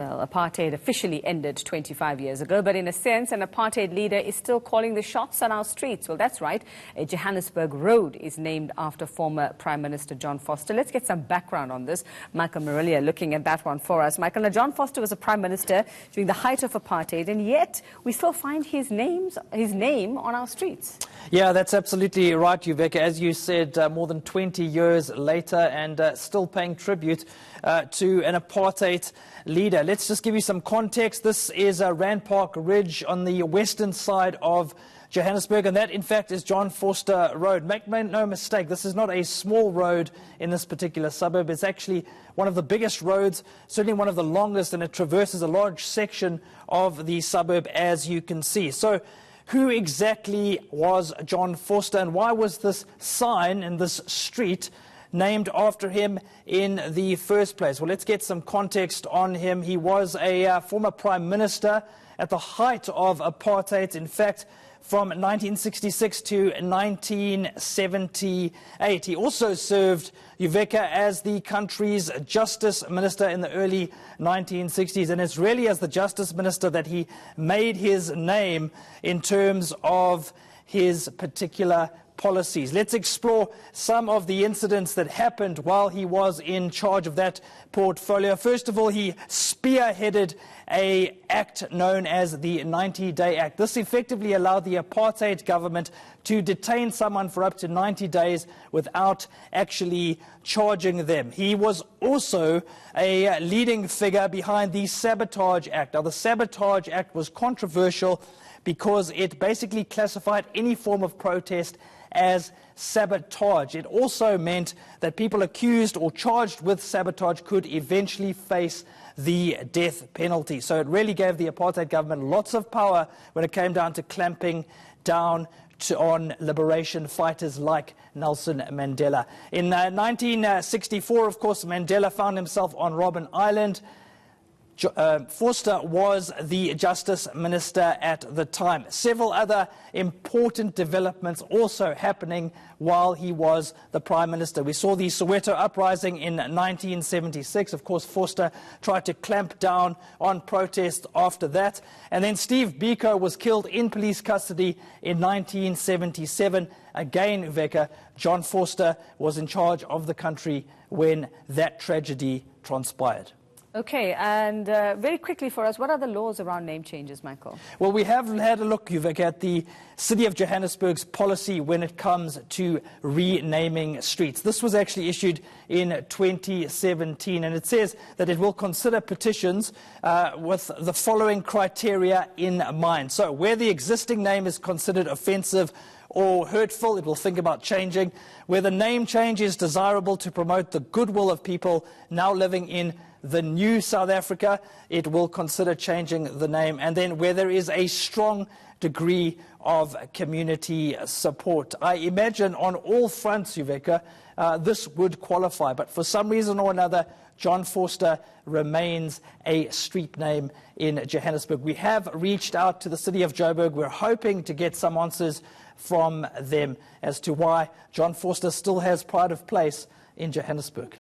Well, apartheid officially ended 25 years ago, but in a sense, an apartheid leader is still calling the shots on our streets. Well, that's right. A Johannesburg road is named after former Prime Minister John Vorster. Let's get some background on this. Michael Marilia looking at that one for us. Michael, now John Vorster was a Prime Minister during the height of apartheid, and yet we still find his name on our streets. Yeah, that's absolutely right, Uveka. As you said, more than 20 years later and still paying tribute to an apartheid leader. Let's just give you some context. This is Rand Park Ridge on the western side of Johannesburg, and that, in fact, is John Vorster Road. Make no mistake, this is not a small road in this particular suburb. It's actually one of the biggest roads, certainly one of the longest, and it traverses a large section of the suburb, as you can see. So, who exactly was John Vorster, and why was this sign in this street named after him in the first place? Well, let's get some context on him. He was a former Prime Minister at the height of apartheid. In fact, from 1966 to 1978. He also served, Uveka, as the country's Justice Minister in the early 1960s. And it's really as the Justice Minister that he made his name in terms of his particular policies. Let's explore some of the incidents that happened while he was in charge of that portfolio. First of all, he spearheaded an act known as the 90-Day Act. This effectively allowed the apartheid government to detain someone for up to 90 days without actually charging them. He was also a leading figure behind the Sabotage Act. Now, the Sabotage Act was controversial because it basically classified any form of protest as sabotage. It also meant that people accused or charged with sabotage could eventually face the death penalty. So it really gave the apartheid government lots of power when it came down to clamping down on liberation fighters like Nelson Mandela. In 1964, of course, Mandela found himself on Robben Island. Vorster was the Justice Minister at the time. Several other important developments also happening while he was the Prime Minister. We saw the Soweto uprising in 1976. Of course, Vorster tried to clamp down on protest after that. And then Steve Biko was killed in police custody in 1977. Again, Uveka, John Vorster was in charge of the country when that tragedy transpired. Okay, and very quickly for us, what are the laws around name changes, Michael? Well, we have had a look, Uveka, at the City of Johannesburg's policy when it comes to renaming streets. This was actually issued in 2017, and it says that it will consider petitions with the following criteria in mind. So, where the existing name is considered offensive or hurtful, it will think about changing. Where the name change is desirable to promote the goodwill of people now living in the new South Africa, it will consider changing the name. And then where there is a strong degree of community support. I imagine on all fronts, Uveka, this would qualify. But for some reason or another, John Vorster remains a street name in Johannesburg. We have reached out to the City of Joburg. We're hoping to get some answers from them as to why John Vorster still has pride of place in Johannesburg.